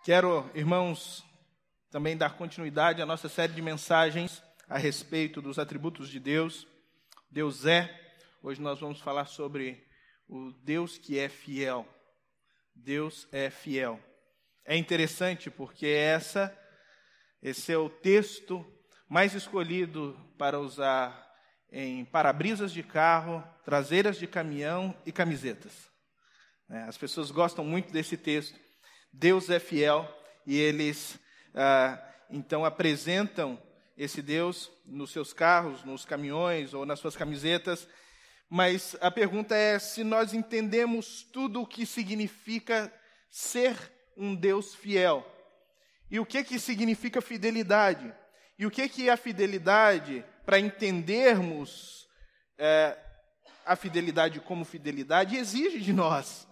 Quero, irmãos, também dar continuidade à nossa série de mensagens a respeito dos atributos de Deus. Deus é. Hoje nós vamos falar sobre o Deus que é fiel. Deus é fiel. É interessante porque esse é o texto mais escolhido para usar em para-brisas de carro, traseiras de caminhão e camisetas. As pessoas gostam muito desse texto. Deus é fiel e eles então apresentam esse Deus nos seus carros, nos caminhões ou nas suas camisetas. Mas a pergunta é se nós entendemos tudo o que significa ser um Deus fiel. E o que significa fidelidade? E o que é a fidelidade? Para entendermos a fidelidade como fidelidade, exige de nós.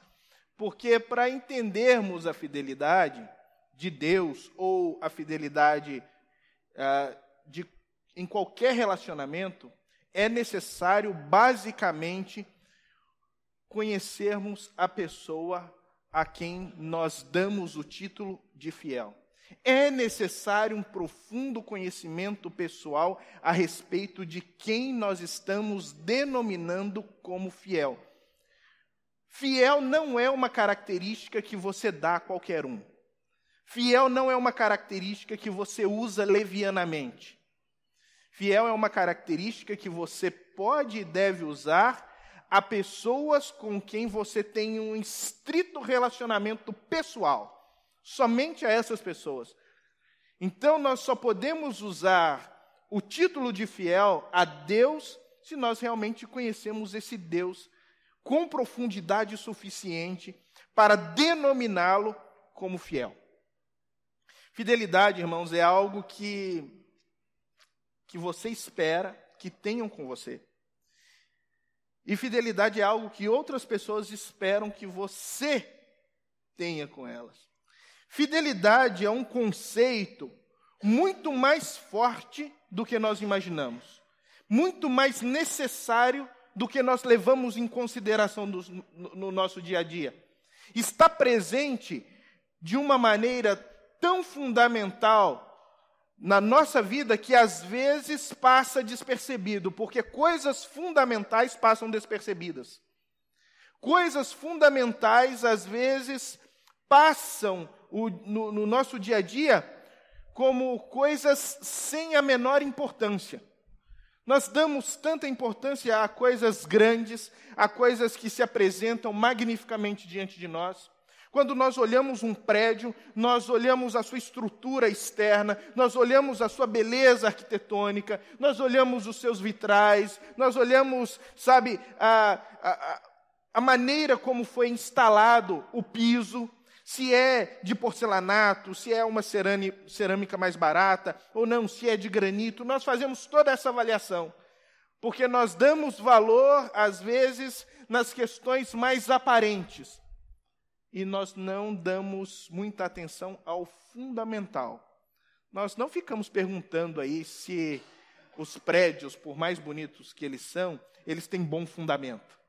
Porque para entendermos a fidelidade de Deus ou a fidelidade em qualquer relacionamento, é necessário, basicamente, conhecermos a pessoa a quem nós damos o título de fiel. É necessário um profundo conhecimento pessoal a respeito de quem nós estamos denominando como fiel. Fiel não é uma característica que você dá a qualquer um. Fiel não é uma característica que você usa levianamente. Fiel é uma característica que você pode e deve usar a pessoas com quem você tem um estrito relacionamento pessoal. Somente a essas pessoas. Então, nós só podemos usar o título de fiel a Deus se nós realmente conhecemos esse Deus com profundidade suficiente para denominá-lo como fiel. Fidelidade, irmãos, é algo que você espera que tenham com você. E fidelidade é algo que outras pessoas esperam que você tenha com elas. Fidelidade é um conceito muito mais forte do que nós imaginamos. Muito mais necessário do que nós levamos em consideração no nosso dia a dia. Está presente de uma maneira tão fundamental na nossa vida que às vezes passa despercebido, porque coisas fundamentais passam despercebidas. Coisas fundamentais às vezes passam no nosso dia a dia como coisas sem a menor importância. Nós damos tanta importância a coisas grandes, a coisas que se apresentam magnificamente diante de nós. Quando nós olhamos um prédio, nós olhamos a sua estrutura externa, nós olhamos a sua beleza arquitetônica, nós olhamos os seus vitrais, nós olhamos, a maneira como foi instalado o piso, se é de porcelanato, se é uma cerâmica mais barata, ou não, se é de granito. Nós fazemos toda essa avaliação, porque nós damos valor, às vezes, nas questões mais aparentes, e nós não damos muita atenção ao fundamental. Nós não ficamos perguntando aí se os prédios, por mais bonitos que eles são, eles têm bom fundamento.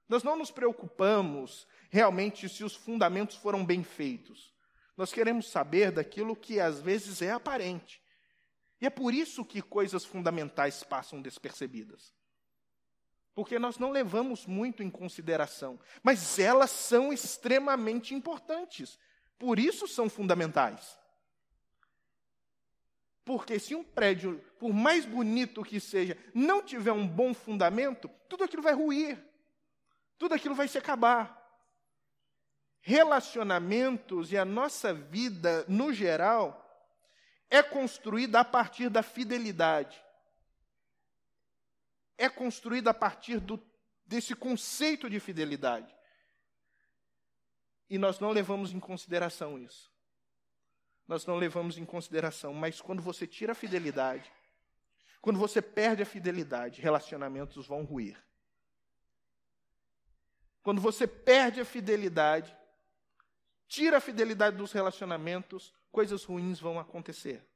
Nós não nos preocupamos realmente se os fundamentos foram bem feitos. Nós queremos saber daquilo que às vezes é aparente. E é por isso que coisas fundamentais passam despercebidas. Porque nós não levamos muito em consideração. Mas elas são extremamente importantes. Por isso são fundamentais. Porque se um prédio, por mais bonito que seja, não tiver um bom fundamento, tudo aquilo vai ruir. Tudo aquilo vai se acabar. Relacionamentos e a nossa vida, no geral, é construída a partir da fidelidade. É construída a partir desse conceito de fidelidade. E nós não levamos em consideração isso. Nós não levamos em consideração, mas quando você tira a fidelidade, quando você perde a fidelidade, relacionamentos vão ruir. Quando você perde a fidelidade, tira a fidelidade dos relacionamentos, coisas ruins vão acontecer.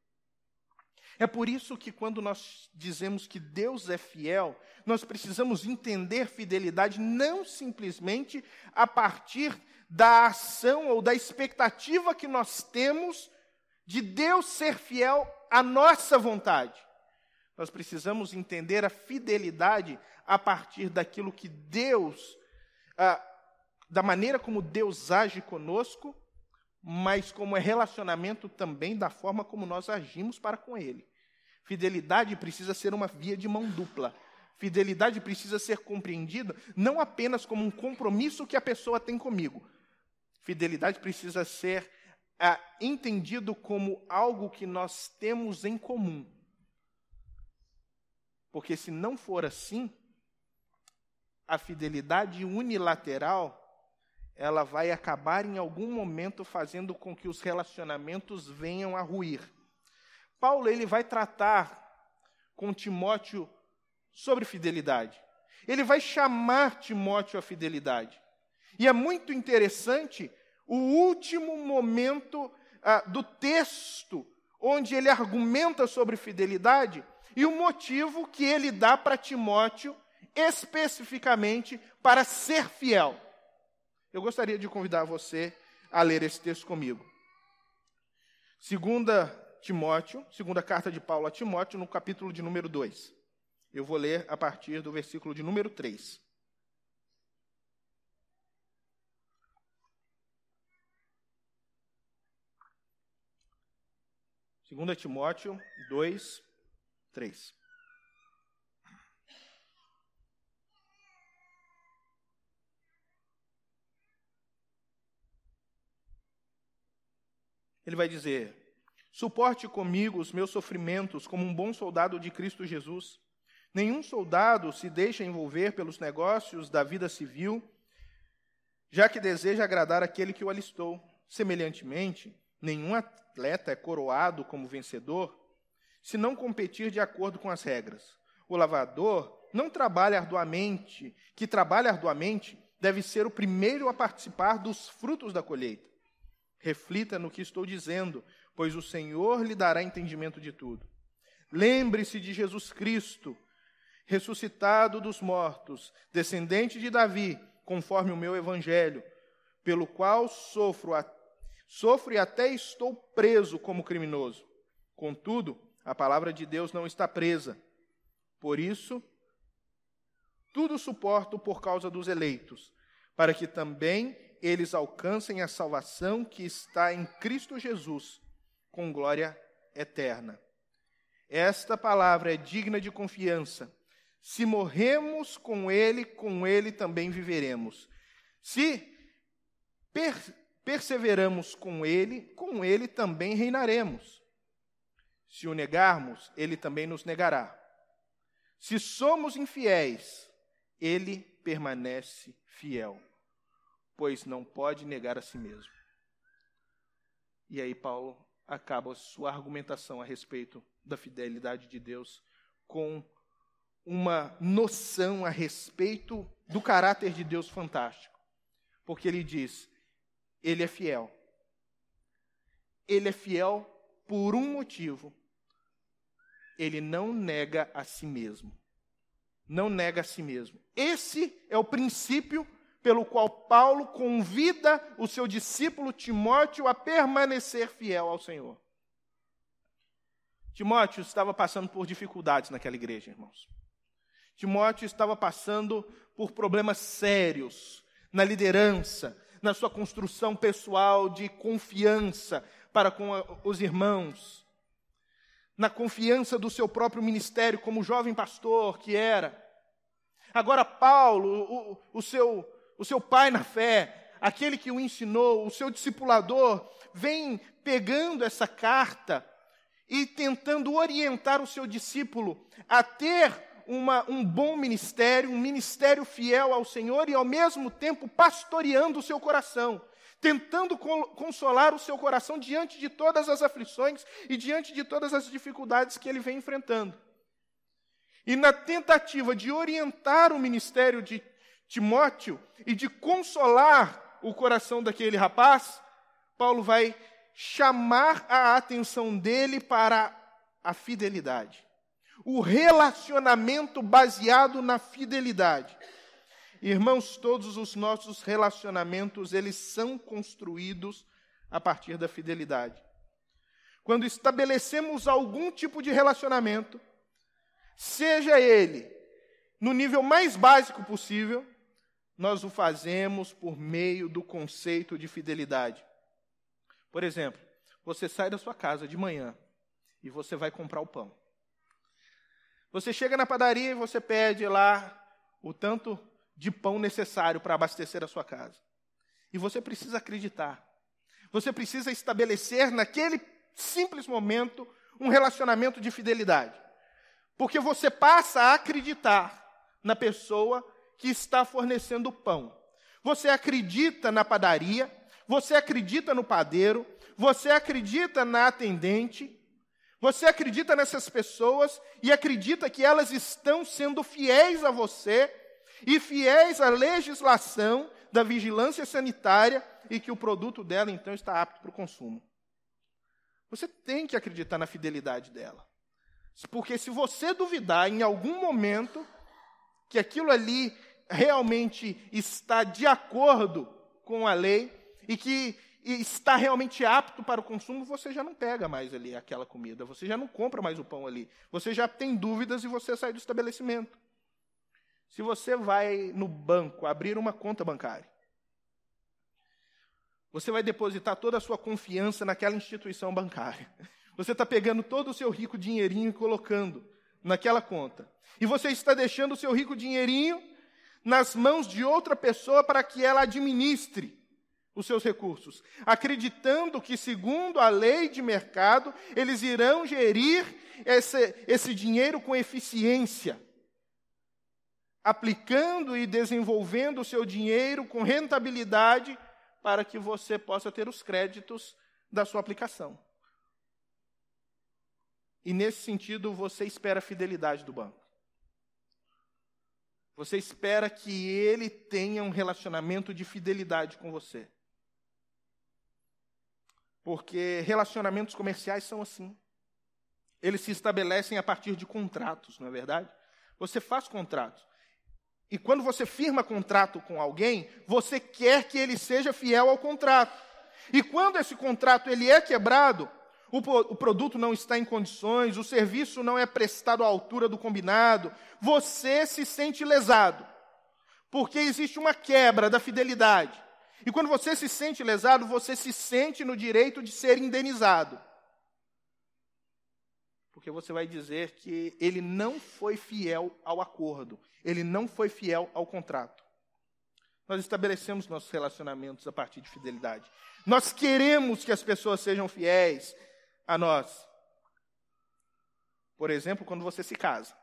É por isso que quando nós dizemos que Deus é fiel, nós precisamos entender fidelidade não simplesmente a partir da ação ou da expectativa que nós temos de Deus ser fiel à nossa vontade. Nós precisamos entender a fidelidade a partir daquilo que Deus, da maneira como Deus age conosco, mas como é relacionamento também da forma como nós agimos para com Ele. Fidelidade precisa ser uma via de mão dupla. Fidelidade precisa ser compreendida não apenas como um compromisso que a pessoa tem comigo. Fidelidade precisa ser entendido como algo que nós temos em comum. Porque se não for assim, a fidelidade unilateral, ela vai acabar em algum momento fazendo com que os relacionamentos venham a ruir. Paulo, ele vai tratar com Timóteo sobre fidelidade. Ele vai chamar Timóteo à fidelidade. E é muito interessante o último momento do texto, onde ele argumenta sobre fidelidade, e o motivo que ele dá para Timóteo, especificamente, para ser fiel. Eu gostaria de convidar você a ler esse texto comigo. Segunda carta de Paulo a Timóteo, no capítulo de número 2. Eu vou ler a partir do versículo de número 3. Segunda Timóteo 2, 3. Ele vai dizer: suporte comigo os meus sofrimentos como um bom soldado de Cristo Jesus. Nenhum soldado se deixa envolver pelos negócios da vida civil, já que deseja agradar aquele que o alistou. Semelhantemente, nenhum atleta é coroado como vencedor, se não competir de acordo com as regras. O lavrador não trabalha arduamente, que trabalha arduamente deve ser o primeiro a participar dos frutos da colheita. Reflita no que estou dizendo, pois o Senhor lhe dará entendimento de tudo. Lembre-se de Jesus Cristo, ressuscitado dos mortos, descendente de Davi, conforme o meu evangelho, pelo qual sofro e até estou preso como criminoso. Contudo, a palavra de Deus não está presa. Por isso, tudo suporto por causa dos eleitos, para que também eles alcancem a salvação que está em Cristo Jesus, com glória eterna. Esta palavra é digna de confiança. Se morremos com ele também viveremos. Se perseveramos com ele também reinaremos. Se o negarmos, ele também nos negará. Se somos infiéis, ele permanece fiel, pois não pode negar a si mesmo. E aí Paulo acaba sua argumentação a respeito da fidelidade de Deus com uma noção a respeito do caráter de Deus fantástico. Porque ele diz, ele é fiel. Ele é fiel por um motivo. Ele não nega a si mesmo. Não nega a si mesmo. Esse é o princípio pelo qual Paulo convida o seu discípulo Timóteo a permanecer fiel ao Senhor. Timóteo estava passando por dificuldades naquela igreja, irmãos. Timóteo estava passando por problemas sérios na liderança, na sua construção pessoal de confiança para com os irmãos, na confiança do seu próprio ministério como jovem pastor que era. Agora Paulo, o seu pai na fé, aquele que o ensinou, o seu discipulador, vem pegando essa carta e tentando orientar o seu discípulo a ter um bom ministério, um ministério fiel ao Senhor e, ao mesmo tempo, pastoreando o seu coração, tentando consolar o seu coração diante de todas as aflições e diante de todas as dificuldades que ele vem enfrentando. E na tentativa de orientar o ministério de Timóteo e de consolar o coração daquele rapaz, Paulo vai chamar a atenção dele para a fidelidade. O relacionamento baseado na fidelidade. Irmãos, todos os nossos relacionamentos, eles são construídos a partir da fidelidade. Quando estabelecemos algum tipo de relacionamento, seja ele no nível mais básico possível, nós o fazemos por meio do conceito de fidelidade. Por exemplo, você sai da sua casa de manhã e você vai comprar o pão. Você chega na padaria e você pede lá o tanto de pão necessário para abastecer a sua casa. E você precisa acreditar. Você precisa estabelecer naquele simples momento um relacionamento de fidelidade. Porque você passa a acreditar na pessoa que está fornecendo o pão. Você acredita na padaria, você acredita no padeiro, você acredita na atendente, você acredita nessas pessoas e acredita que elas estão sendo fiéis a você e fiéis à legislação da vigilância sanitária e que o produto dela, então, está apto para o consumo. Você tem que acreditar na fidelidade dela. Porque se você duvidar em algum momento que aquilo ali realmente está de acordo com a lei e que está realmente apto para o consumo, você já não pega mais ali aquela comida, você já não compra mais o pão ali, você já tem dúvidas e você sai do estabelecimento. Se você vai no banco abrir uma conta bancária, você vai depositar toda a sua confiança naquela instituição bancária. Você está pegando todo o seu rico dinheirinho e colocando naquela conta. E você está deixando o seu rico dinheirinho nas mãos de outra pessoa para que ela administre os seus recursos, acreditando que, segundo a lei de mercado, eles irão gerir esse dinheiro com eficiência, aplicando e desenvolvendo o seu dinheiro com rentabilidade para que você possa ter os créditos da sua aplicação. E, nesse sentido, você espera a fidelidade do banco. Você espera que ele tenha um relacionamento de fidelidade com você. Porque relacionamentos comerciais são assim. Eles se estabelecem a partir de contratos, não é verdade? Você faz contratos. E quando você firma contrato com alguém, você quer que ele seja fiel ao contrato. E quando esse contrato ele é quebrado, o produto não está em condições, o serviço não é prestado à altura do combinado, você se sente lesado. Porque existe uma quebra da fidelidade. E quando você se sente lesado, você se sente no direito de ser indenizado. Porque você vai dizer que ele não foi fiel ao acordo, ele não foi fiel ao contrato. Nós estabelecemos nossos relacionamentos a partir de fidelidade. Nós queremos que as pessoas sejam fiéis a nós. Por exemplo, quando você se casa.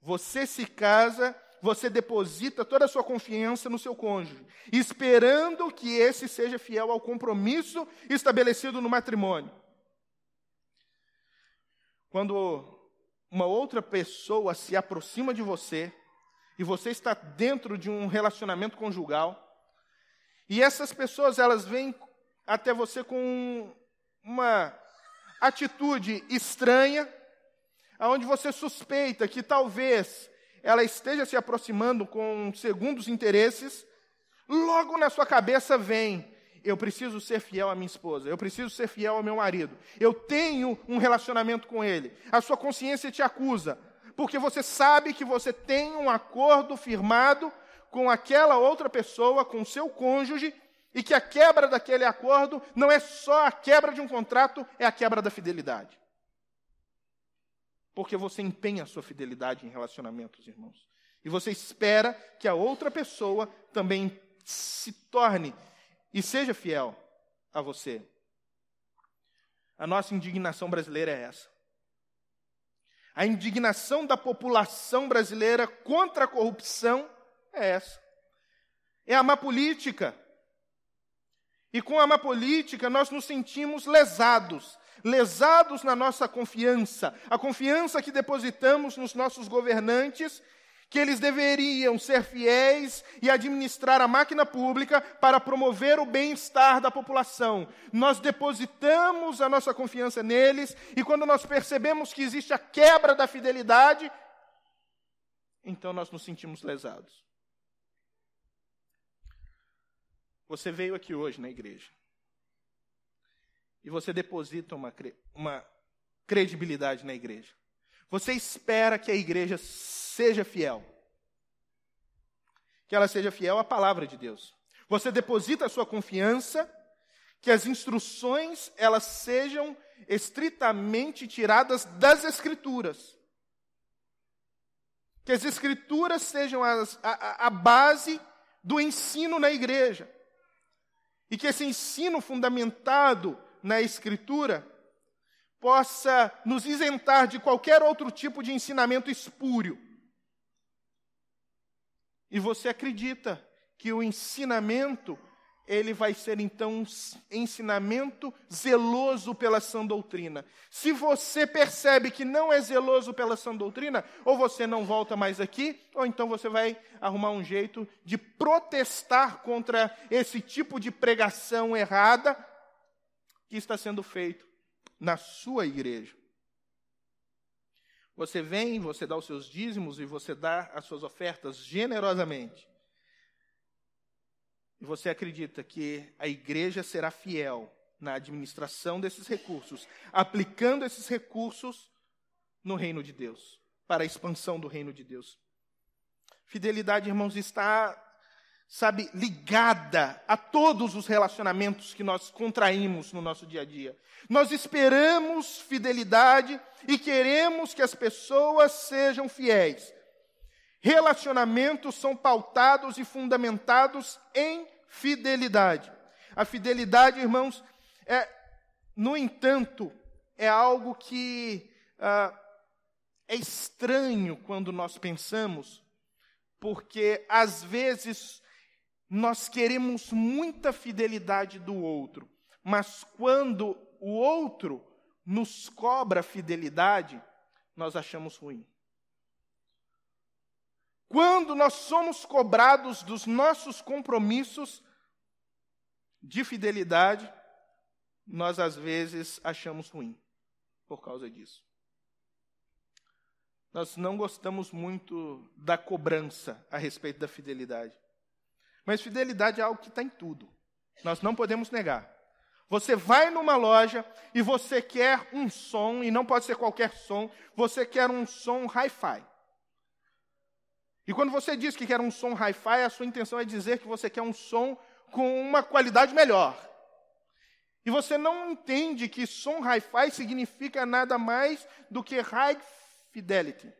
Você se casa, você deposita toda a sua confiança no seu cônjuge, esperando que esse seja fiel ao compromisso estabelecido no matrimônio. Quando uma outra pessoa se aproxima de você, e você está dentro de um relacionamento conjugal, e essas pessoas, elas vêm até você com uma atitude estranha, onde você suspeita que talvez ela esteja se aproximando com segundos interesses, logo na sua cabeça vem: eu preciso ser fiel à minha esposa, eu preciso ser fiel ao meu marido, eu tenho um relacionamento com ele. A sua consciência te acusa, porque você sabe que você tem um acordo firmado com aquela outra pessoa, com o seu cônjuge, e que a quebra daquele acordo não é só a quebra de um contrato, é a quebra da fidelidade. Porque você empenha a sua fidelidade em relacionamentos, irmãos. E você espera que a outra pessoa também se torne e seja fiel a você. A nossa indignação brasileira é essa. A indignação da população brasileira contra a corrupção é essa. É a má política. E com a má política nós nos sentimos lesados na nossa confiança, a confiança que depositamos nos nossos governantes, que eles deveriam ser fiéis e administrar a máquina pública para promover o bem-estar da população. Nós depositamos a nossa confiança neles, e quando nós percebemos que existe a quebra da fidelidade, então nós nos sentimos lesados. Você veio aqui hoje na igreja e você deposita uma credibilidade na igreja. Você espera que a igreja seja fiel. Que ela seja fiel à palavra de Deus. Você deposita a sua confiança que as instruções elas sejam estritamente tiradas das Escrituras. Que as Escrituras sejam a base do ensino na igreja. E que esse ensino fundamentado na Escritura possa nos isentar de qualquer outro tipo de ensinamento espúrio. E você acredita que o ensinamento, ele vai ser então um ensinamento zeloso pela sã doutrina. Se você percebe que não é zeloso pela sã doutrina, ou você não volta mais aqui, ou então você vai arrumar um jeito de protestar contra esse tipo de pregação errada que está sendo feito na sua igreja. Você vem, você dá os seus dízimos e você dá as suas ofertas generosamente. E você acredita que a igreja será fiel na administração desses recursos, aplicando esses recursos no reino de Deus, para a expansão do reino de Deus. Fidelidade, irmãos, está, ligada a todos os relacionamentos que nós contraímos no nosso dia a dia. Nós esperamos fidelidade e queremos que as pessoas sejam fiéis. Relacionamentos são pautados e fundamentados em fidelidade. A fidelidade, irmãos, no entanto, é algo que é estranho quando nós pensamos, porque às vezes nós queremos muita fidelidade do outro, mas quando o outro nos cobra fidelidade, nós achamos ruim. Quando nós somos cobrados dos nossos compromissos de fidelidade, nós às vezes achamos ruim por causa disso. Nós não gostamos muito da cobrança a respeito da fidelidade. Mas fidelidade é algo que está em tudo. Nós não podemos negar. Você vai numa loja e você quer um som, e não pode ser qualquer som, você quer um som hi-fi. E quando você diz que quer um som hi-fi, a sua intenção é dizer que você quer um som com uma qualidade melhor. E você não entende que som hi-fi significa nada mais do que high fidelity,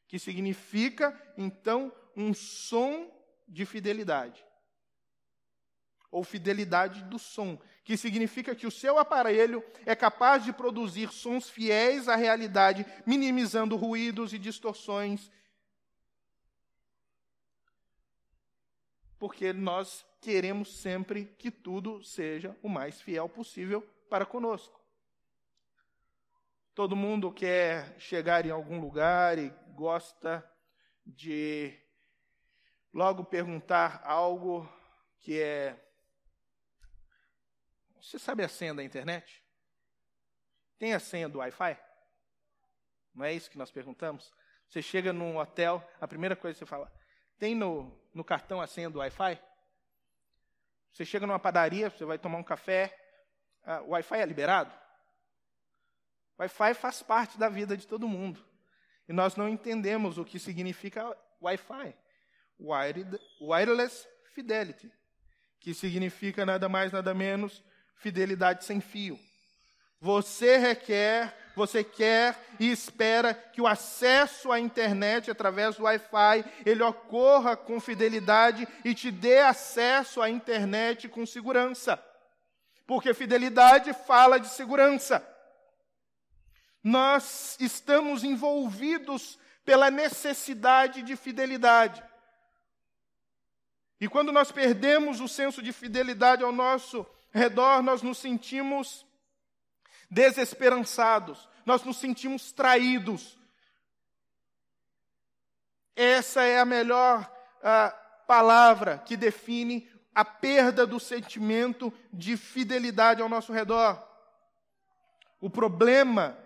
que significa, então, um som de fidelidade. Ou fidelidade do som, que significa que o seu aparelho é capaz de produzir sons fiéis à realidade, minimizando ruídos e distorções. Porque nós queremos sempre que tudo seja o mais fiel possível para conosco. Todo mundo quer chegar em algum lugar e gosta de logo perguntar algo que é... Você sabe a senha da internet? Tem a senha do Wi-Fi? Não é isso que nós perguntamos? Você chega num hotel, a primeira coisa que você fala, tem no cartão a senha do Wi-Fi? Você chega numa padaria, você vai tomar um café, o Wi-Fi é liberado? O Wi-Fi faz parte da vida de todo mundo. E nós não entendemos o que significa Wi-Fi. Wireless Fidelity, que significa nada mais, nada menos, fidelidade sem fio. Você quer e espera que o acesso à internet através do Wi-Fi, ele ocorra com fidelidade e te dê acesso à internet com segurança. Porque fidelidade fala de segurança. Nós estamos envolvidos pela necessidade de fidelidade. E quando nós perdemos o senso de fidelidade ao nosso redor, nós nos sentimos desesperançados, nós nos sentimos traídos. Essa é a melhor palavra que define a perda do sentimento de fidelidade ao nosso redor. O problema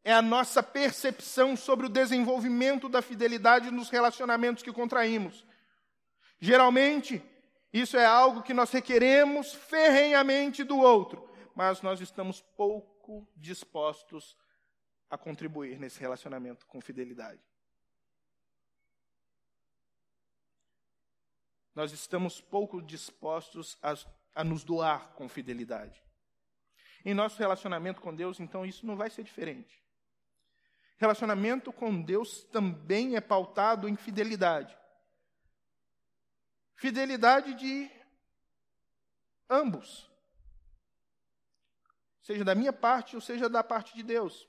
é a nossa percepção sobre o desenvolvimento da fidelidade nos relacionamentos que contraímos. Geralmente, isso é algo que nós requeremos ferrenhamente do outro, mas nós estamos pouco dispostos a contribuir nesse relacionamento com fidelidade. Nós estamos pouco dispostos a nos doar com fidelidade. Em nosso relacionamento com Deus, então, isso não vai ser diferente. Relacionamento com Deus também é pautado em fidelidade. Fidelidade de ambos. Seja da minha parte ou seja da parte de Deus.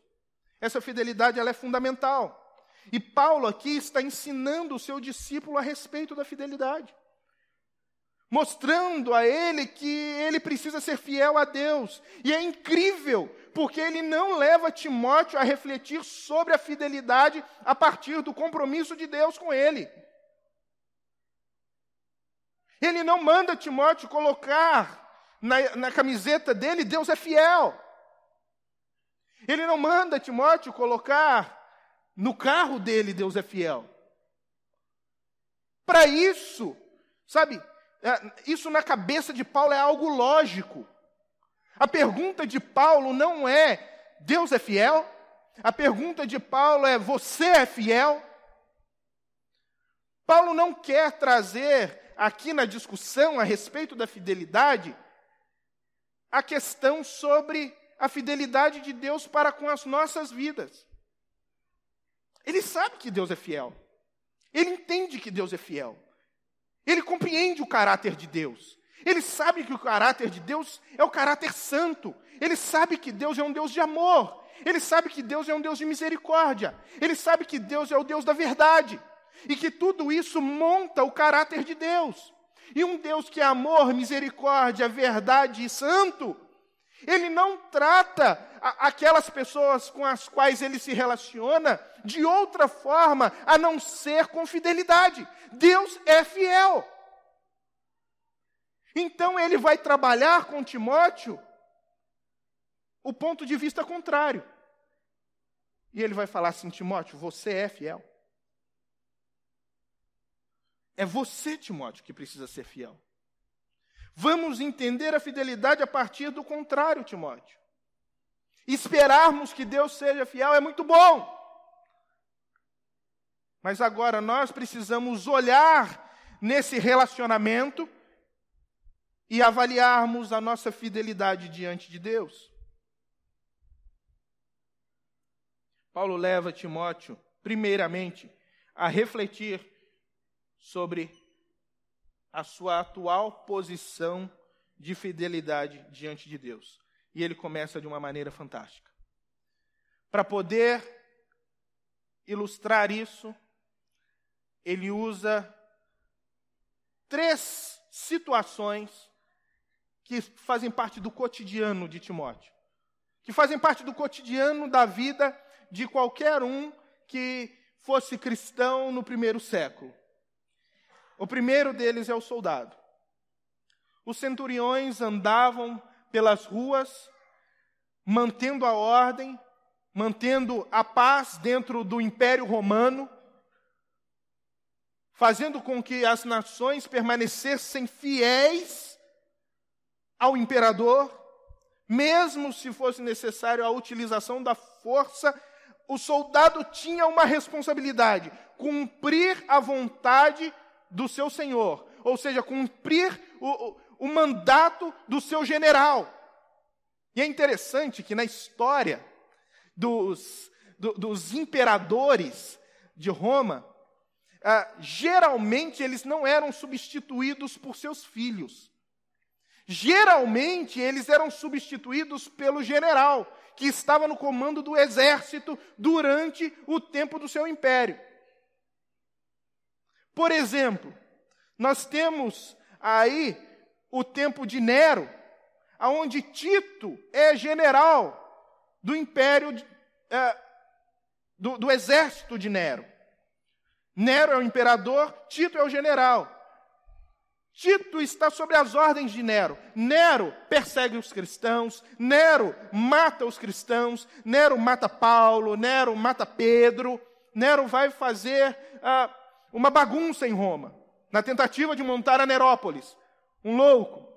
Essa fidelidade ela é fundamental. E Paulo aqui está ensinando o seu discípulo a respeito da fidelidade. Mostrando a ele que ele precisa ser fiel a Deus. E é incrível, porque ele não leva Timóteo a refletir sobre a fidelidade a partir do compromisso de Deus com ele. Ele não manda Timóteo colocar na camiseta dele, Deus é fiel. Ele não manda Timóteo colocar no carro dele, Deus é fiel. Para isso, sabe, isso na cabeça de Paulo é algo lógico. A pergunta de Paulo não é, Deus é fiel? A pergunta de Paulo é, você é fiel? Paulo não quer trazer aqui na discussão a respeito da fidelidade a questão sobre a fidelidade de Deus para com as nossas vidas. Ele sabe que Deus é fiel. Ele entende que Deus é fiel. Ele compreende o caráter de Deus. Ele sabe que o caráter de Deus é o caráter santo. Ele sabe que Deus é um Deus de amor. Ele sabe que Deus é um Deus de misericórdia. Ele sabe que Deus é o Deus da verdade. E que tudo isso monta o caráter de Deus. E um Deus que é amor, misericórdia, verdade e santo, ele não trata aquelas pessoas com as quais ele se relaciona de outra forma a não ser com fidelidade. Deus é fiel. Então ele vai trabalhar com Timóteo o ponto de vista contrário. E ele vai falar assim, Timóteo, você é fiel. É você, Timóteo, que precisa ser fiel. Vamos entender a fidelidade a partir do contrário, Timóteo. Esperarmos que Deus seja fiel é muito bom. Mas agora nós precisamos olhar nesse relacionamento e avaliarmos a nossa fidelidade diante de Deus. Paulo leva Timóteo, primeiramente, a refletir sobre a sua atual posição de fidelidade diante de Deus. E ele começa de uma maneira fantástica. Para poder ilustrar isso, ele usa 3 situações que fazem parte do cotidiano de Timóteo, que fazem parte do cotidiano da vida de qualquer um que fosse cristão no primeiro século. O primeiro deles é o soldado. Os centuriões andavam pelas ruas, mantendo a ordem, mantendo a paz dentro do Império Romano, fazendo com que as nações permanecessem fiéis ao imperador, mesmo se fosse necessário a utilização da força. O soldado tinha uma responsabilidade: cumprir a vontade do seu senhor, ou seja, cumprir o mandato do seu general. E é interessante que na história dos imperadores de Roma, geralmente eles não eram substituídos por seus filhos. Geralmente eles eram substituídos pelo general, que estava no comando do exército durante o tempo do seu império. Por exemplo, nós temos aí o tempo de Nero, onde Tito é general do império, do exército de Nero. Nero é o imperador, Tito é o general. Tito está sob as ordens de Nero. Nero persegue os cristãos, Nero mata os cristãos, Nero mata Paulo, Nero mata Pedro. Nero vai fazer uma bagunça em Roma, na tentativa de montar a Nerópolis. Um louco.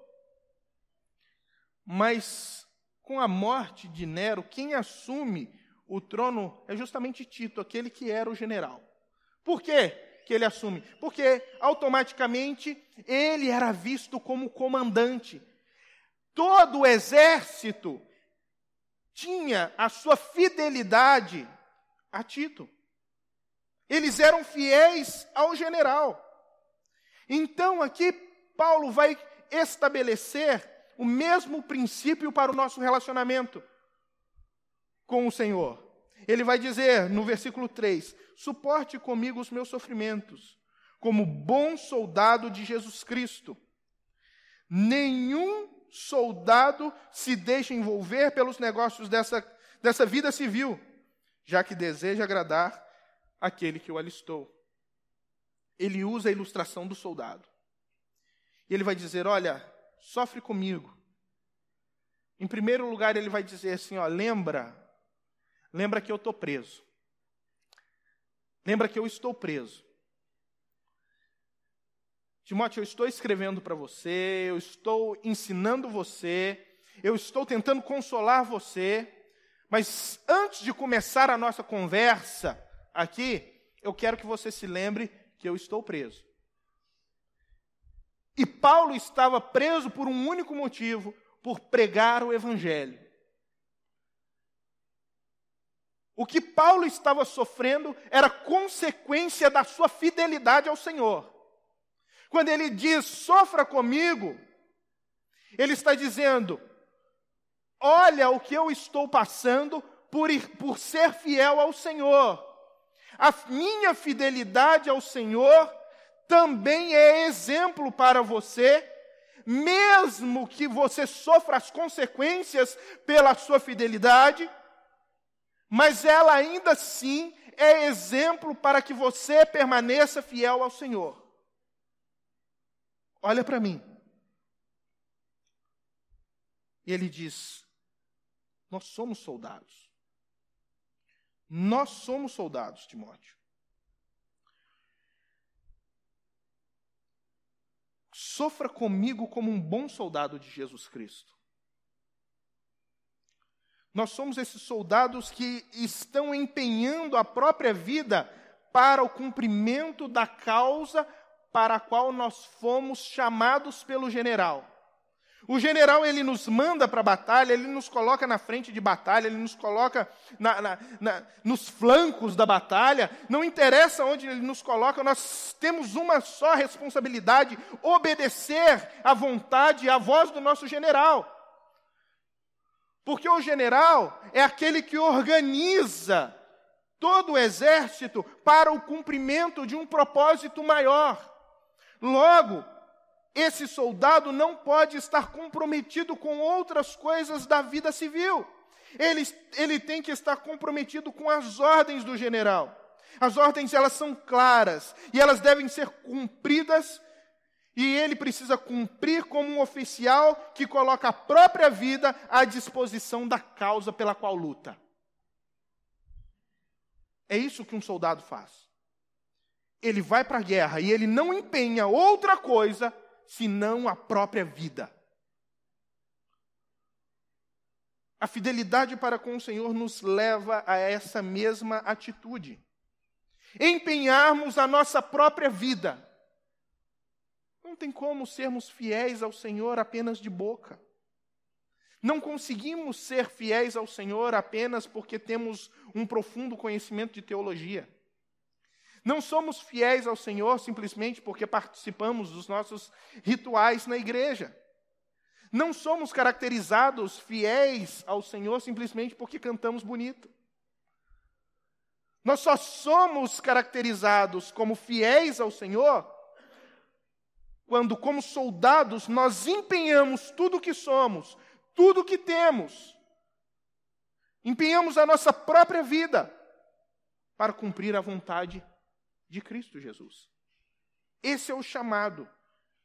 Mas, com a morte de Nero, quem assume o trono é justamente Tito, aquele que era o general. Por quê que ele assume? Porque, automaticamente, ele era visto como comandante. Todo o exército tinha a sua fidelidade a Tito. Eles eram fiéis ao general. Então, aqui, Paulo vai estabelecer o mesmo princípio para o nosso relacionamento com o Senhor. Ele vai dizer, no versículo 3, suporte comigo os meus sofrimentos, como bom soldado de Jesus Cristo. Nenhum soldado se deixa envolver pelos negócios dessa vida civil, já que deseja agradar aquele que o alistou. Ele usa a ilustração do soldado. E ele vai dizer, olha, sofre comigo. Em primeiro lugar, ele vai dizer assim, lembra que eu estou preso. Lembra que eu estou preso. Timóteo, eu estou escrevendo para você, eu estou ensinando você, eu estou tentando consolar você, mas antes de começar a nossa conversa aqui, eu quero que você se lembre que eu estou preso. E Paulo estava preso por um único motivo, por pregar o Evangelho. O que Paulo estava sofrendo era consequência da sua fidelidade ao Senhor. Quando ele diz, sofra comigo, ele está dizendo, olha o que eu estou passando por ser fiel ao Senhor. A minha fidelidade ao Senhor também é exemplo para você, mesmo que você sofra as consequências pela sua fidelidade, mas ela ainda assim é exemplo para que você permaneça fiel ao Senhor. Olha para mim. E ele diz, nós somos soldados. Nós somos soldados, Timóteo. Sofra comigo como um bom soldado de Jesus Cristo. Nós somos esses soldados que estão empenhando a própria vida para o cumprimento da causa para a qual nós fomos chamados pelo general. O general, ele nos manda para a batalha, ele nos coloca na frente de batalha, ele nos coloca nos flancos da batalha. Não interessa onde ele nos coloca, nós temos uma só responsabilidade, obedecer à vontade e à voz do nosso general. Porque o general é aquele que organiza todo o exército para o cumprimento de um propósito maior. Logo, esse soldado não pode estar comprometido com outras coisas da vida civil. Ele tem que estar comprometido com as ordens do general. As ordens, elas são claras e elas devem ser cumpridas, e ele precisa cumprir como um oficial que coloca a própria vida à disposição da causa pela qual luta. É isso que um soldado faz. Ele vai para a guerra e ele não empenha outra coisa senão a própria vida. A fidelidade para com o Senhor nos leva a essa mesma atitude. Empenharmos a nossa própria vida. Não tem como sermos fiéis ao Senhor apenas de boca. Não conseguimos ser fiéis ao Senhor apenas porque temos um profundo conhecimento de teologia. Não somos fiéis ao Senhor simplesmente porque participamos dos nossos rituais na igreja. Não somos caracterizados fiéis ao Senhor simplesmente porque cantamos bonito. Nós só somos caracterizados como fiéis ao Senhor quando, como soldados, nós empenhamos tudo o que somos, tudo o que temos. Empenhamos a nossa própria vida para cumprir a vontade de Cristo Jesus. Esse é o chamado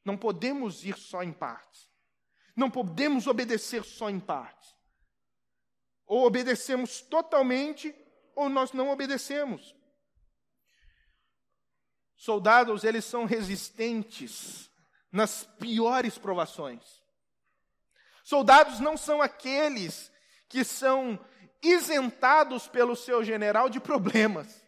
Não podemos ir só em partes. Não podemos obedecer só em partes. Ou obedecemos totalmente, ou nós não obedecemos. Soldados, eles são resistentes nas piores provações. Soldados não são aqueles que são isentados pelo seu general de problemas.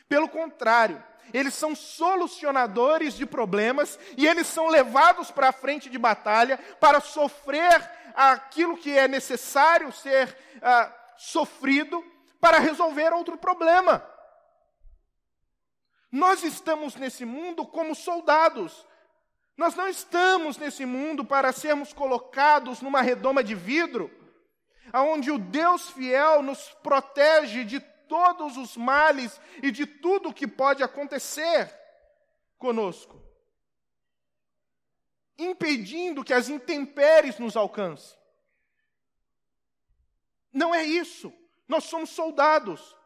Pelo contrário, eles são solucionadores de problemas e eles são levados para a frente de batalha para sofrer aquilo que é necessário ser sofrido para resolver outro problema. Nós estamos nesse mundo como soldados. Nós não estamos nesse mundo para sermos colocados numa redoma de vidro, onde o Deus fiel nos protege de todos os males e de tudo que pode acontecer conosco, impedindo que as intempéries nos alcancem. Não é isso. Nós somos soldados.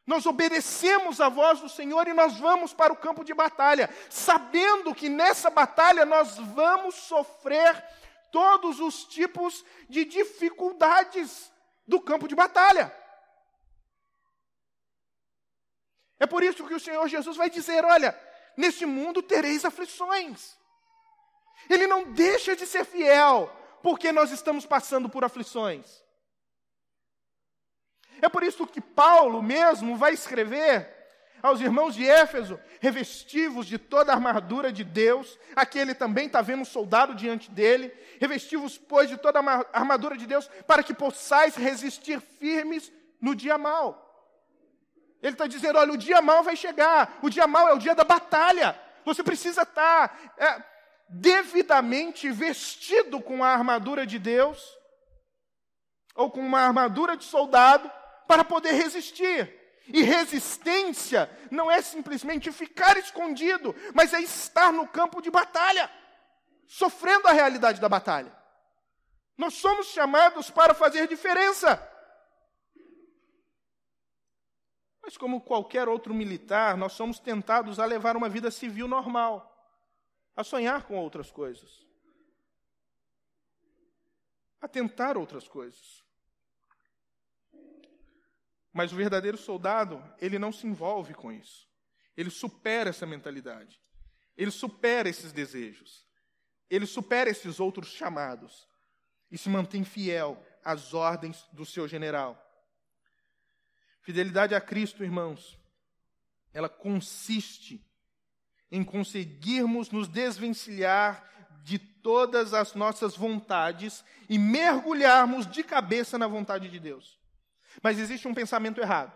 Nós obedecemos a voz do Senhor e nós vamos para o campo de batalha, sabendo que nessa batalha nós vamos sofrer todos os tipos de dificuldades do campo de batalha. É por isso que o Senhor Jesus vai dizer, olha, neste mundo tereis aflições. Ele não deixa de ser fiel, porque nós estamos passando por aflições. É por isso que Paulo mesmo vai escrever aos irmãos de Éfeso, revestivos de toda a armadura de Deus. Aqui ele também está vendo um soldado diante dele. Revestivos, pois, de toda a armadura de Deus, para que possais resistir firmes no dia mau. Ele está dizendo, olha, o dia mau vai chegar. O dia mau é o dia da batalha. Você precisa estar devidamente vestido com a armadura de Deus, ou com uma armadura de soldado, para poder resistir. E resistência não é simplesmente ficar escondido, mas é estar no campo de batalha, sofrendo a realidade da batalha. Nós somos chamados para fazer diferença. Mas como qualquer outro militar, nós somos tentados a levar uma vida civil normal, a sonhar com outras coisas, a tentar outras coisas. Mas o verdadeiro soldado, ele não se envolve com isso. Ele supera essa mentalidade. Ele supera esses desejos. Ele supera esses outros chamados. E se mantém fiel às ordens do seu general. Fidelidade a Cristo, irmãos, ela consiste em conseguirmos nos desvencilhar de todas as nossas vontades e mergulharmos de cabeça na vontade de Deus. Mas existe um pensamento errado.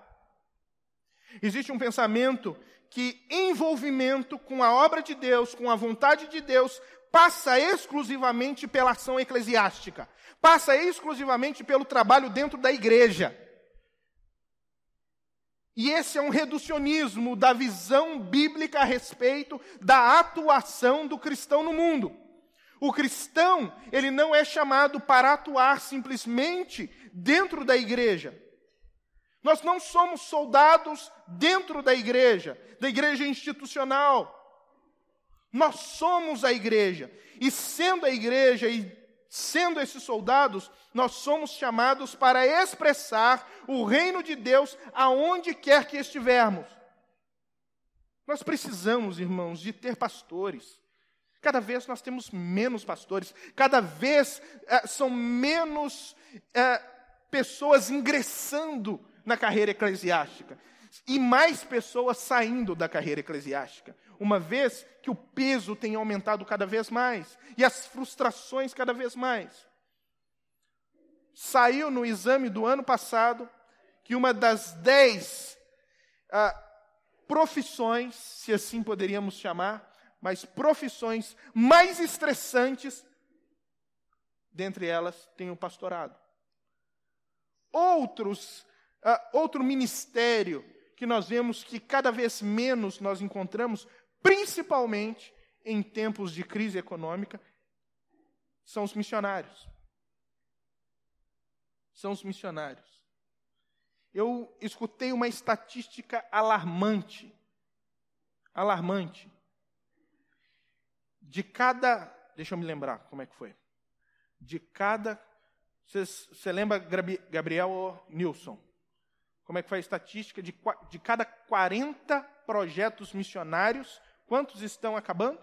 Existe um pensamento que envolvimento com a obra de Deus, com a vontade de Deus, passa exclusivamente pela ação eclesiástica. Passa exclusivamente pelo trabalho dentro da igreja. E esse é um reducionismo da visão bíblica a respeito da atuação do cristão no mundo. O cristão, ele não é chamado para atuar simplesmente dentro da igreja. Nós não somos soldados dentro da igreja institucional. Nós somos a igreja. E sendo a igreja e sendo esses soldados, nós somos chamados para expressar o reino de Deus aonde quer que estivermos. Nós precisamos, irmãos, de ter pastores. Cada vez nós temos menos pastores. Cada vez são menos pessoas ingressando na carreira eclesiástica e mais pessoas saindo da carreira eclesiástica, uma vez que o peso tem aumentado cada vez mais e as frustrações cada vez mais. Saiu no exame do ano passado que uma das 10 profissões, se assim poderíamos chamar, mas profissões mais estressantes, dentre elas tem o pastorado. Outro ministério que nós vemos que cada vez menos nós encontramos, principalmente em tempos de crise econômica, são os missionários. São os missionários. Eu escutei uma estatística alarmante. deixa eu me lembrar como é que foi. Você lembra Gabriel Nilson? Como é que foi a estatística de cada 40 projetos missionários, quantos estão acabando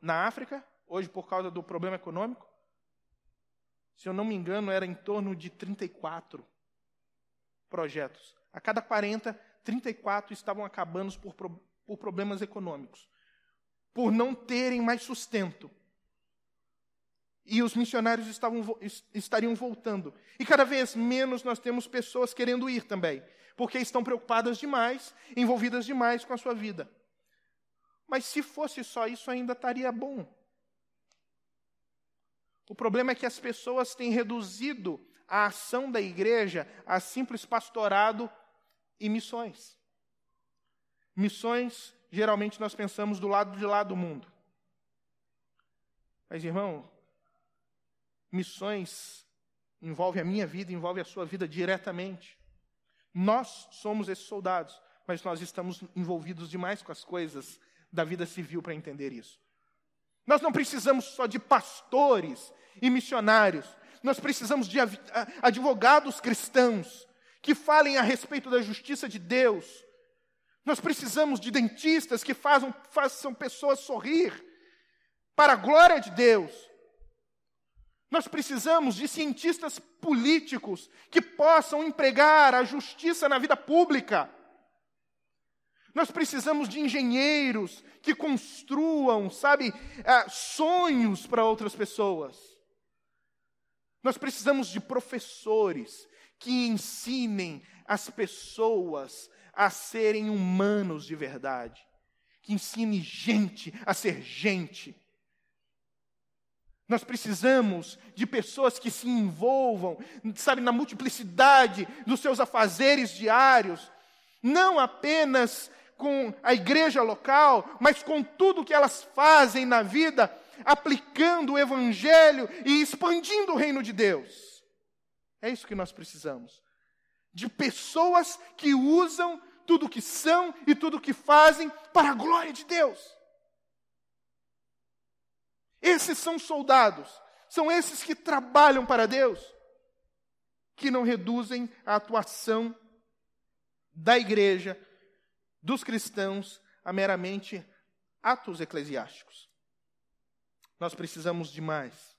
na África, hoje por causa do problema econômico? Se eu não me engano, era em torno de 34 projetos. A cada 40, 34 estavam acabando por problemas econômicos, por não terem mais sustento. E os missionários estariam voltando. E cada vez menos nós temos pessoas querendo ir também, porque estão preocupadas demais, envolvidas demais com a sua vida. Mas se fosse só isso, ainda estaria bom. O problema é que as pessoas têm reduzido a ação da igreja a simples pastorado e missões. Missões, geralmente nós pensamos do lado de lá do mundo. Mas, irmão, missões envolve a minha vida, envolve a sua vida diretamente. Nós somos esses soldados, mas nós estamos envolvidos demais com as coisas da vida civil para entender isso. Nós não precisamos só de pastores e missionários. Nós precisamos de advogados cristãos que falem a respeito da justiça de Deus. Nós precisamos de dentistas que façam pessoas sorrir para a glória de Deus. Nós precisamos de cientistas políticos que possam empregar a justiça na vida pública. Nós precisamos de engenheiros que construam, sonhos para outras pessoas. Nós precisamos de professores que ensinem as pessoas a serem humanos de verdade, que ensine gente a ser gente. Nós precisamos de pessoas que se envolvam, na multiplicidade dos seus afazeres diários, não apenas com a igreja local, mas com tudo que elas fazem na vida, aplicando o evangelho e expandindo o reino de Deus. É isso que nós precisamos. De pessoas que usam tudo que são e tudo que fazem para a glória de Deus. Esses são soldados, são esses que trabalham para Deus, que não reduzem a atuação da igreja, dos cristãos, a meramente atos eclesiásticos. Nós precisamos de mais.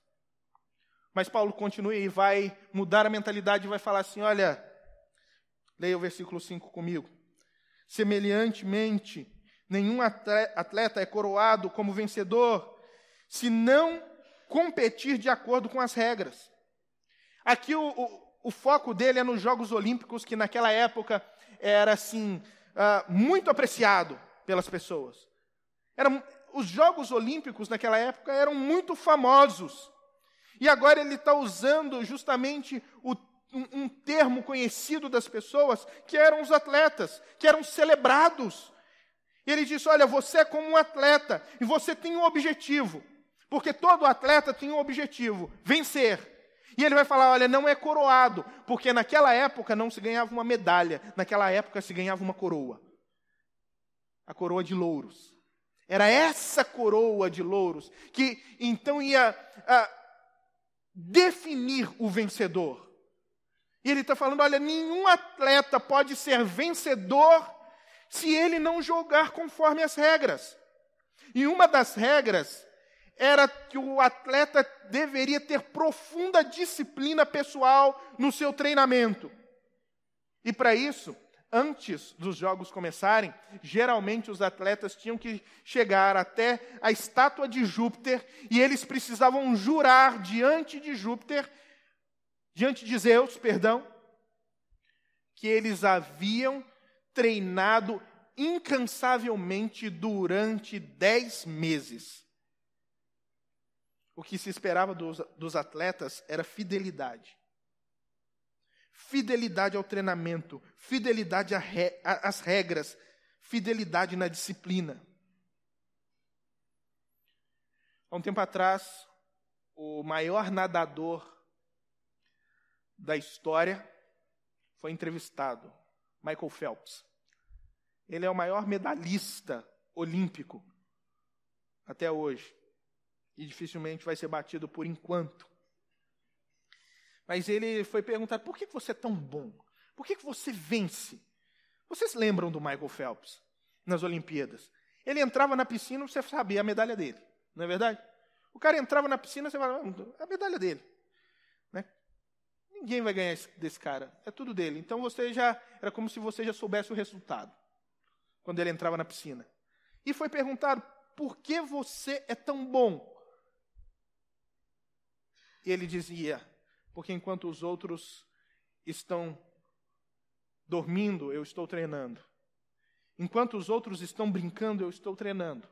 Mas Paulo continua e vai mudar a mentalidade e vai falar assim, olha, leia o versículo 5 comigo. Semelhantemente, nenhum atleta é coroado como vencedor, se não competir de acordo com as regras. Aqui o foco dele é nos Jogos Olímpicos, que naquela época era assim, muito apreciado pelas pessoas. Os Jogos Olímpicos naquela época eram muito famosos. E agora ele está usando justamente um termo conhecido das pessoas, que eram os atletas, que eram celebrados. E ele diz, olha, você é como um atleta, e você tem um objetivo. Porque todo atleta tem um objetivo, vencer. E ele vai falar, olha, não é coroado, porque naquela época não se ganhava uma medalha, naquela época se ganhava uma coroa. A coroa de louros. Era essa coroa de louros que então ia definir o vencedor. E ele está falando, olha, nenhum atleta pode ser vencedor se ele não jogar conforme as regras. E uma das regras era que o atleta deveria ter profunda disciplina pessoal no seu treinamento. E para isso, antes dos jogos começarem, geralmente os atletas tinham que chegar até a estátua de Júpiter e eles precisavam jurar diante de Zeus, que eles haviam treinado incansavelmente durante 10 meses. O que se esperava dos atletas era fidelidade. Fidelidade ao treinamento, fidelidade às regras, fidelidade na disciplina. Há um tempo atrás, o maior nadador da história foi entrevistado, Michael Phelps. Ele é o maior medalhista olímpico até hoje. E dificilmente vai ser batido por enquanto. Mas ele foi perguntado, por que você é tão bom? Por que você vence? Vocês lembram do Michael Phelps nas Olimpíadas? Ele entrava na piscina, você sabia a medalha dele, não é verdade? O cara entrava na piscina, você falava, a medalha dele. Né? Ninguém vai ganhar desse cara, é tudo dele. Então era como se você já soubesse o resultado, quando ele entrava na piscina. E foi perguntado, por que você é tão bom? E ele dizia, porque enquanto os outros estão dormindo, eu estou treinando. Enquanto os outros estão brincando, eu estou treinando.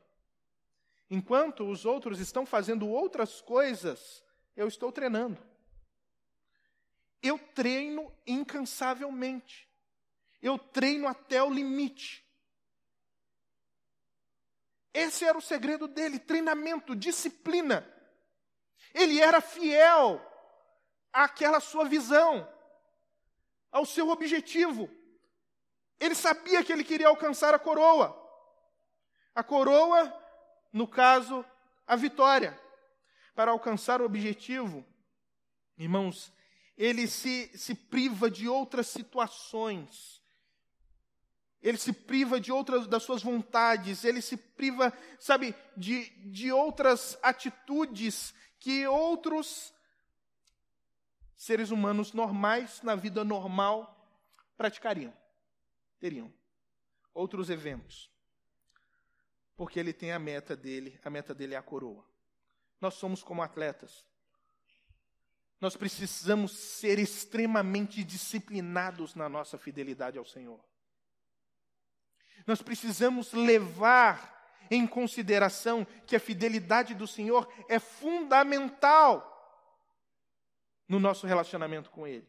Enquanto os outros estão fazendo outras coisas, eu estou treinando. Eu treino incansavelmente. Eu treino até o limite. Esse era o segredo dele, treinamento, disciplina. Ele era fiel àquela sua visão, ao seu objetivo. Ele sabia que ele queria alcançar a coroa. A coroa, no caso, a vitória. Para alcançar o objetivo, irmãos, ele se priva de outras situações. Ele se priva de outras das suas vontades. Ele se priva, de outras atitudes que outros seres humanos normais, na vida normal, praticariam. Teriam outros eventos. Porque ele tem a meta dele é a coroa. Nós somos como atletas. Nós precisamos ser extremamente disciplinados na nossa fidelidade ao Senhor. Nós precisamos levar em consideração que a fidelidade do Senhor é fundamental no nosso relacionamento com Ele.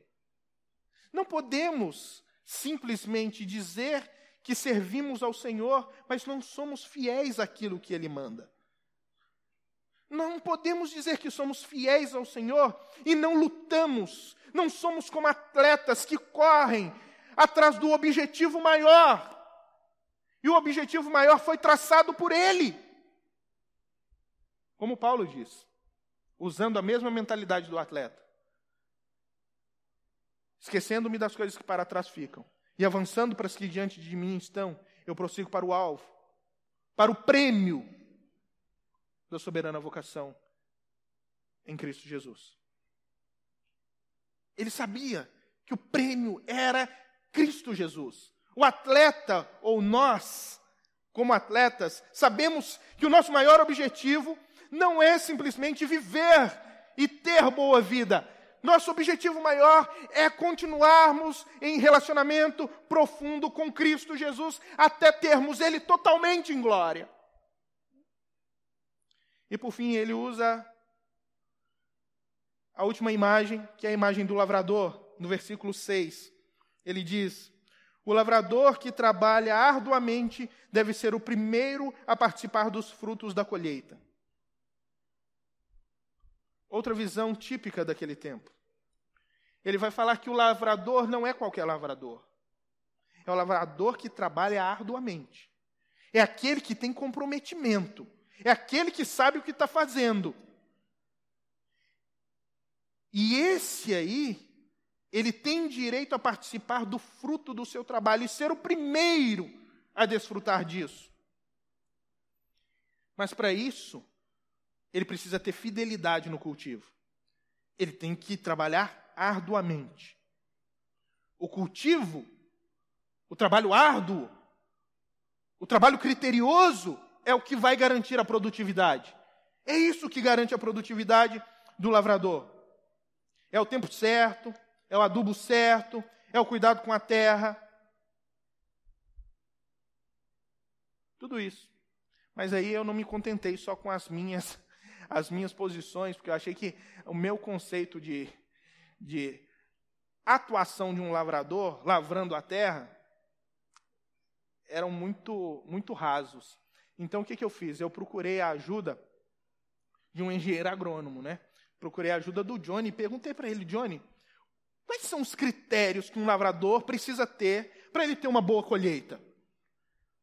Não podemos simplesmente dizer que servimos ao Senhor, mas não somos fiéis àquilo que Ele manda. Não podemos dizer que somos fiéis ao Senhor e não lutamos. Não somos como atletas que correm atrás do objetivo maior. E o objetivo maior foi traçado por Ele. Como Paulo diz, usando a mesma mentalidade do atleta. Esquecendo-me das coisas que para trás ficam e avançando para as que diante de mim estão, eu prossigo para o alvo, para o prêmio da soberana vocação em Cristo Jesus. Ele sabia que o prêmio era Cristo Jesus. O atleta, ou nós, como atletas, sabemos que o nosso maior objetivo não é simplesmente viver e ter boa vida. Nosso objetivo maior é continuarmos em relacionamento profundo com Cristo Jesus até termos Ele totalmente em glória. E por fim, ele usa a última imagem, que é a imagem do lavrador, no versículo 6. Ele diz, o lavrador que trabalha arduamente deve ser o primeiro a participar dos frutos da colheita. Outra visão típica daquele tempo. Ele vai falar que o lavrador não é qualquer lavrador. É o lavrador que trabalha arduamente. É aquele que tem comprometimento. É aquele que sabe o que está fazendo. E esse aí, ele tem direito a participar do fruto do seu trabalho e ser o primeiro a desfrutar disso. Mas para isso, ele precisa ter fidelidade no cultivo. Ele tem que trabalhar arduamente. O cultivo, o trabalho árduo, o trabalho criterioso é o que vai garantir a produtividade. É isso que garante a produtividade do lavrador. É o tempo certo, é o adubo certo, é o cuidado com a terra. Tudo isso. Mas aí eu não me contentei só com as minhas posições, porque eu achei que o meu conceito de atuação de um lavrador, lavrando a terra, eram muito rasos. Então, o que eu fiz? Eu procurei a ajuda de um engenheiro agrônomo, né? Procurei a ajuda do Johnny e perguntei para ele, Johnny, quais são os critérios que um lavrador precisa ter para ele ter uma boa colheita?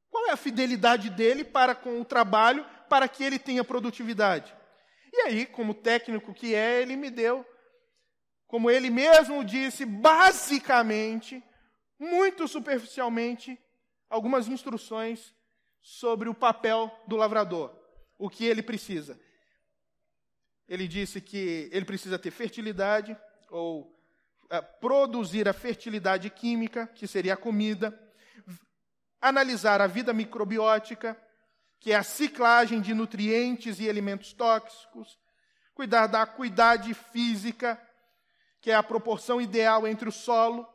Qual é a fidelidade dele para com o trabalho, para que ele tenha produtividade? E aí, como técnico que é, ele me deu, como ele mesmo disse, basicamente, muito superficialmente, algumas instruções sobre o papel do lavrador, o que ele precisa. Ele disse que ele precisa ter fertilidade, ou produzir a fertilidade química, que seria a comida, analisar a vida microbiótica, que é a ciclagem de nutrientes e elementos tóxicos, cuidar da acuidade física, que é a proporção ideal entre o solo,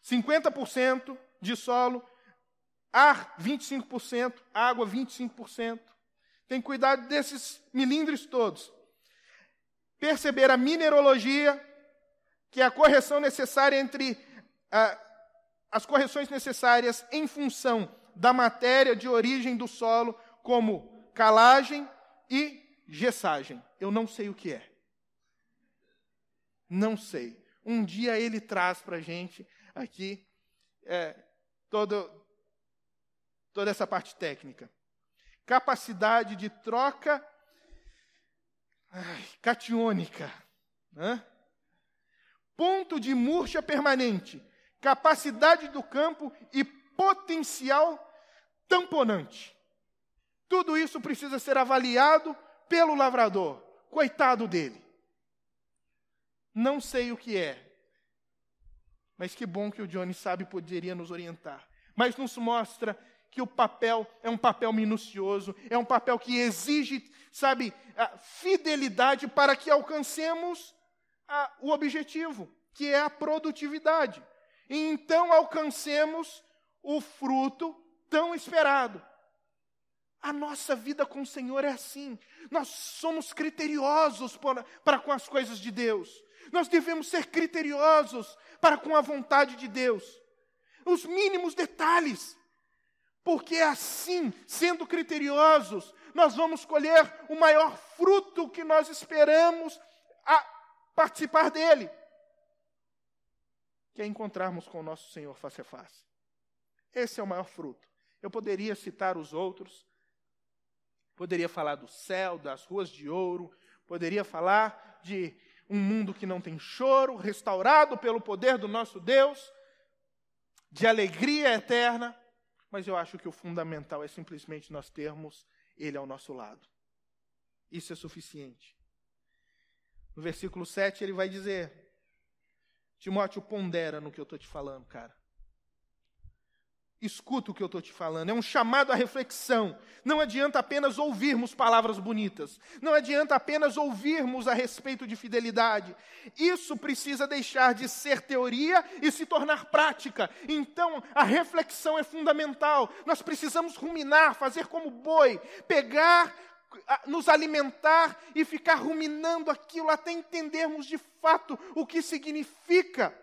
50% de solo, ar 25%, água 25%. Tem que cuidar desses milindres todos. Perceber a mineralogia, que é a correção necessária entre as correções necessárias em função da matéria de origem do solo, como calagem e gessagem. Eu não sei o que é. Não sei. Um dia ele traz para a gente aqui toda essa parte técnica. Capacidade de troca catiônica. Ponto de murcha permanente. Capacidade do campo e potencial tamponante. Tudo isso precisa ser avaliado pelo lavrador. Coitado dele. Não sei o que é. Mas que bom que o Johnny sabe e poderia nos orientar. Mas nos mostra que o papel é um papel minucioso, é um papel que exige, fidelidade para que alcancemos o objetivo, que é a produtividade. E então alcancemos o fruto tão esperado. A nossa vida com o Senhor é assim. Nós somos criteriosos para com as coisas de Deus. Nós devemos ser criteriosos para com a vontade de Deus. Os mínimos detalhes. Porque assim, sendo criteriosos, nós vamos colher o maior fruto que nós esperamos participar dele. Que é encontrarmos com o nosso Senhor face a face. Esse é o maior fruto. Eu poderia citar os outros. Poderia falar do céu, das ruas de ouro. Poderia falar de um mundo que não tem choro, restaurado pelo poder do nosso Deus, de alegria eterna. Mas eu acho que o fundamental é simplesmente nós termos Ele ao nosso lado. Isso é suficiente. No versículo 7 ele vai dizer: Timóteo, pondera no que eu estou te falando, cara. Escuta o que eu estou te falando. É um chamado à reflexão. Não adianta apenas ouvirmos palavras bonitas. Não adianta apenas ouvirmos a respeito de fidelidade. Isso precisa deixar de ser teoria e se tornar prática. Então, a reflexão é fundamental. Nós precisamos ruminar, fazer como boi, pegar, nos alimentar e ficar ruminando aquilo até entendermos de fato o que significa.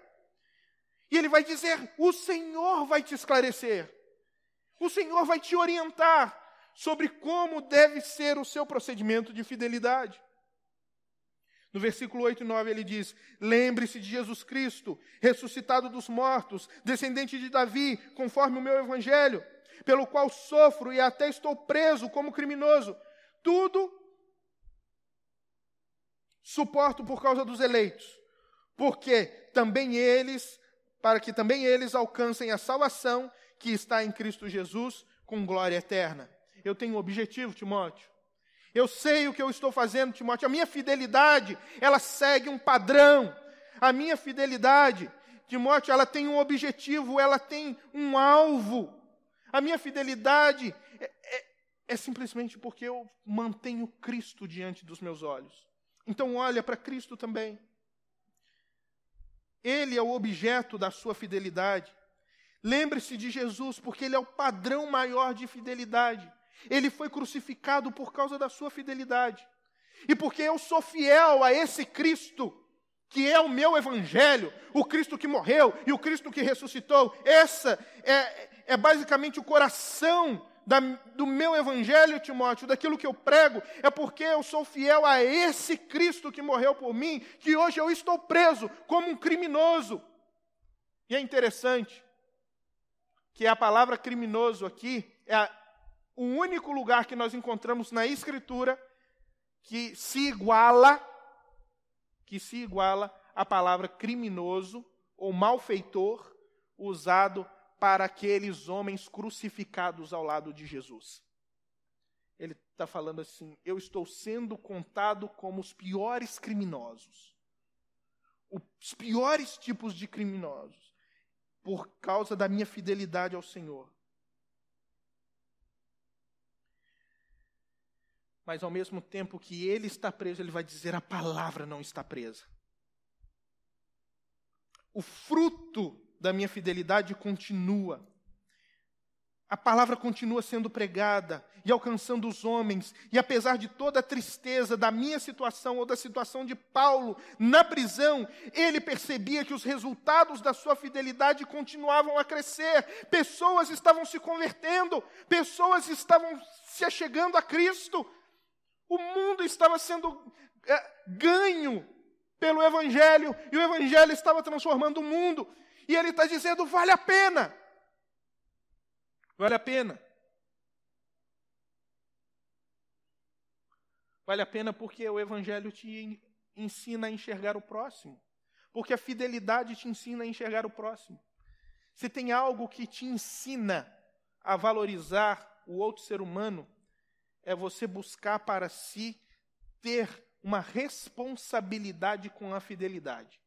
E ele vai dizer, o Senhor vai te esclarecer. O Senhor vai te orientar sobre como deve ser o seu procedimento de fidelidade. No versículo 8 e 9 ele diz, lembre-se de Jesus Cristo, ressuscitado dos mortos, descendente de Davi, conforme o meu evangelho, pelo qual sofro e até estou preso como criminoso. Tudo suporto por causa dos eleitos, para que também eles alcancem a salvação que está em Cristo Jesus com glória eterna. Eu tenho um objetivo, Timóteo. Eu sei o que eu estou fazendo, Timóteo. A minha fidelidade, ela segue um padrão. A minha fidelidade, Timóteo, ela tem um objetivo, ela tem um alvo. A minha fidelidade é simplesmente porque eu mantenho Cristo diante dos meus olhos. Então olha para Cristo também. Ele é o objeto da sua fidelidade. Lembre-se de Jesus, porque Ele é o padrão maior de fidelidade. Ele foi crucificado por causa da sua fidelidade. E porque eu sou fiel a esse Cristo, que é o meu evangelho, o Cristo que morreu e o Cristo que ressuscitou, essa é basicamente o coração do meu evangelho, Timóteo, daquilo que eu prego, é porque eu sou fiel a esse Cristo que morreu por mim, que hoje eu estou preso como um criminoso. E é interessante que a palavra criminoso aqui é o único lugar que nós encontramos na Escritura que se iguala à palavra criminoso ou malfeitor usado para aqueles homens crucificados ao lado de Jesus. Ele está falando assim: eu estou sendo contado como os piores criminosos. Os piores tipos de criminosos. Por causa da minha fidelidade ao Senhor. Mas ao mesmo tempo que ele está preso, ele vai dizer: a palavra não está presa. O fruto da minha fidelidade continua. A palavra continua sendo pregada e alcançando os homens. E apesar de toda a tristeza da minha situação ou da situação de Paulo na prisão, ele percebia que os resultados da sua fidelidade continuavam a crescer. Pessoas estavam se convertendo, pessoas estavam se achegando a Cristo. O mundo estava sendo ganho pelo Evangelho, e o Evangelho estava transformando o mundo. E ele está dizendo: vale a pena. Vale a pena. Vale a pena porque o Evangelho te ensina a enxergar o próximo. Porque a fidelidade te ensina a enxergar o próximo. Se tem algo que te ensina a valorizar o outro ser humano, é você buscar para si ter uma responsabilidade com a fidelidade.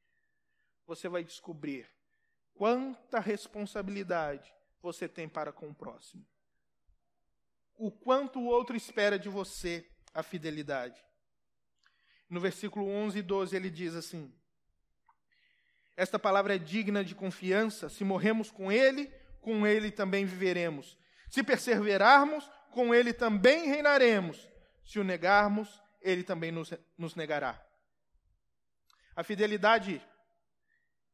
Você vai descobrir quanta responsabilidade você tem para com o próximo. O quanto o outro espera de você a fidelidade. No versículo 11 e 12 ele diz assim: esta palavra é digna de confiança. Se morremos com ele também viveremos. Se perseverarmos, com ele também reinaremos. Se o negarmos, ele também nos negará. A fidelidade,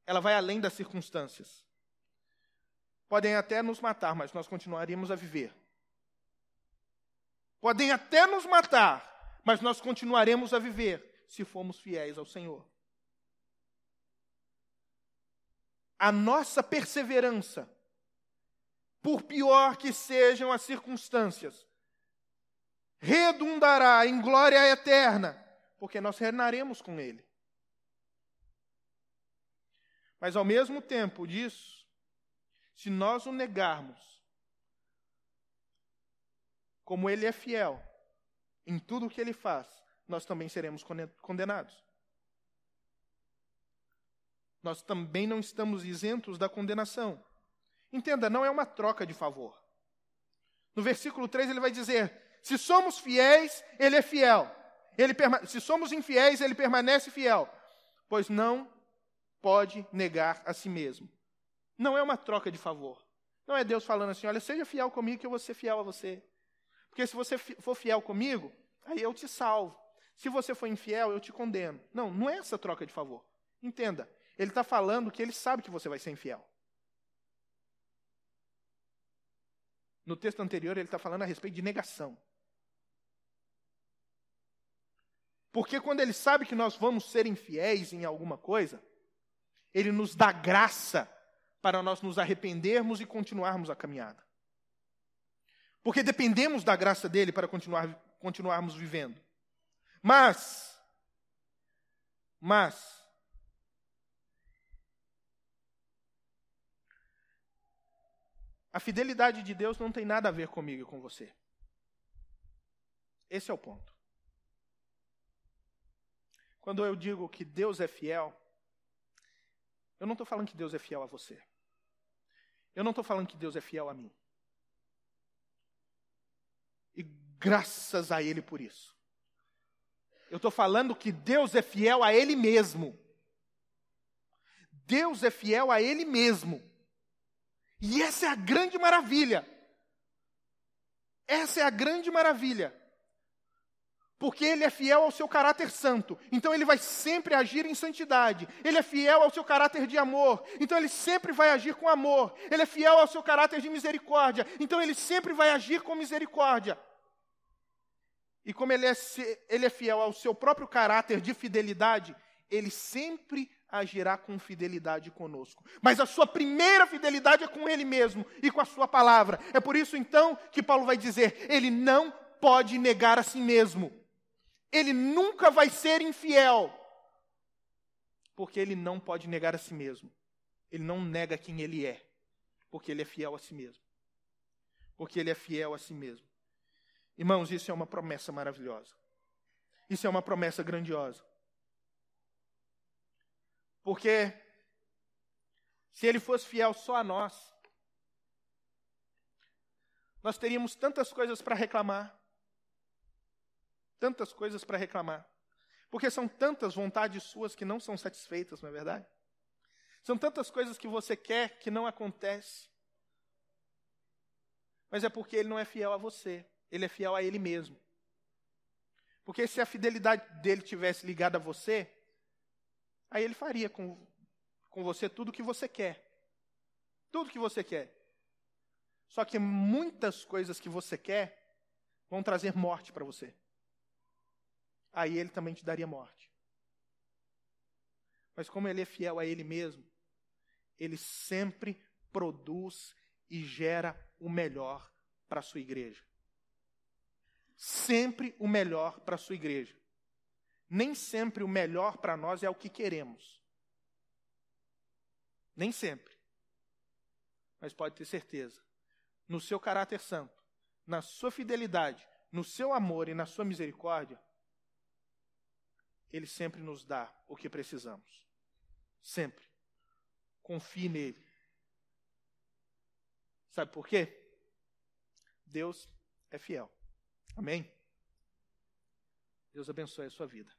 ela vai além das circunstâncias. Podem até nos matar, mas nós continuaríamos a viver. Podem até nos matar, mas nós continuaremos a viver se formos fiéis ao Senhor. A nossa perseverança, por pior que sejam as circunstâncias, redundará em glória eterna, porque nós reinaremos com Ele. Mas ao mesmo tempo disso, se nós o negarmos, como Ele é fiel em tudo o que Ele faz, nós também seremos condenados. Nós também não estamos isentos da condenação. Entenda, não é uma troca de favor. No versículo 3 ele vai dizer: se somos fiéis, Ele é fiel. Se somos infiéis, Ele permanece fiel, pois não pode negar a si mesmo. Não é uma troca de favor. Não é Deus falando assim: olha, seja fiel comigo que eu vou ser fiel a você. Porque se você for fiel comigo, aí eu te salvo. Se você for infiel, eu te condeno. Não, não é essa troca de favor. Entenda, ele está falando que ele sabe que você vai ser infiel. No texto anterior, ele está falando a respeito de negação. Porque quando ele sabe que nós vamos ser infiéis em alguma coisa, ele nos dá graça para nós nos arrependermos e continuarmos a caminhada. Porque dependemos da graça dele para continuarmos vivendo. Mas, a fidelidade de Deus não tem nada a ver comigo e com você. Esse é o ponto. Quando eu digo que Deus é fiel, eu não estou falando que Deus é fiel a você. Eu não estou falando que Deus é fiel a mim. E graças a Ele por isso. Eu estou falando que Deus é fiel a Ele mesmo. Deus é fiel a Ele mesmo. E essa é a grande maravilha. Essa é a grande maravilha. Porque Ele é fiel ao seu caráter santo. Então Ele vai sempre agir em santidade. Ele é fiel ao seu caráter de amor. Então Ele sempre vai agir com amor. Ele é fiel ao seu caráter de misericórdia. Então Ele sempre vai agir com misericórdia. E como Ele é fiel ao seu próprio caráter de fidelidade, Ele sempre agirá com fidelidade conosco. Mas a sua primeira fidelidade é com Ele mesmo e com a sua palavra. É por isso, então, que Paulo vai dizer, ele não pode negar a si mesmo. Ele nunca vai ser infiel. Porque ele não pode negar a si mesmo. Ele não nega quem ele é. Porque ele é fiel a si mesmo. Porque ele é fiel a si mesmo. Irmãos, isso é uma promessa maravilhosa. Isso é uma promessa grandiosa. Porque se ele fosse fiel só a nós, nós teríamos tantas coisas para reclamar. Tantas coisas para reclamar. Porque são tantas vontades suas que não são satisfeitas, não é verdade? São tantas coisas que você quer que não acontece. Mas é porque ele não é fiel a você. Ele é fiel a ele mesmo. Porque se a fidelidade dele tivesse ligada a você, aí ele faria com você tudo o que você quer. Tudo o que você quer. Só que muitas coisas que você quer vão trazer morte para você. Aí ele também te daria morte. Mas como ele é fiel a ele mesmo, ele sempre produz e gera o melhor para a sua igreja. Sempre o melhor para a sua igreja. Nem sempre o melhor para nós é o que queremos. Nem sempre. Mas pode ter certeza, no seu caráter santo, na sua fidelidade, no seu amor e na sua misericórdia, ele sempre nos dá o que precisamos. Sempre. Confie nele. Sabe por quê? Deus é fiel. Amém? Deus abençoe a sua vida.